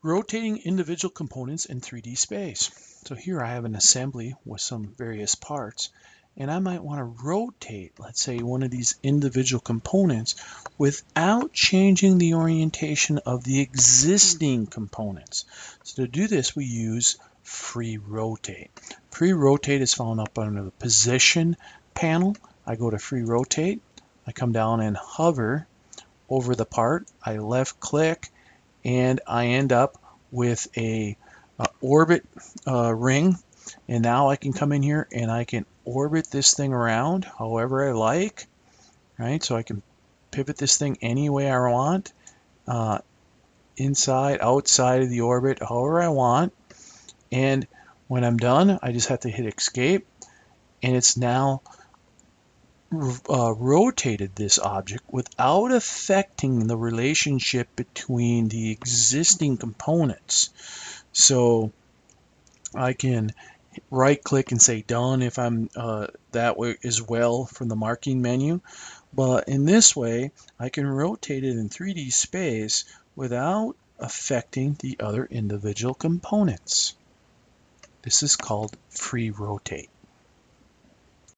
Rotating individual components in 3D space. So here I have an assembly with some various parts, and I might want to rotate, let's say, one of these individual components without changing the orientation of the existing components. So to do this, we use free rotate. Free rotate is found up under the position panel. I go to free rotate, I come down and hover over the part, I left click, and I end up with a orbit ring, and now I can come in here and I can orbit this thing around however I like, right? So I can pivot this thing any way I want, inside, outside of the orbit, however I want. And when I'm done, I just have to hit escape, and it's now rotated this object without affecting the relationship between the existing components. So I can right click and say done if I'm that way as well from the marking menu. But in this way, I can rotate it in 3D space without affecting the other individual components. This is called free rotate.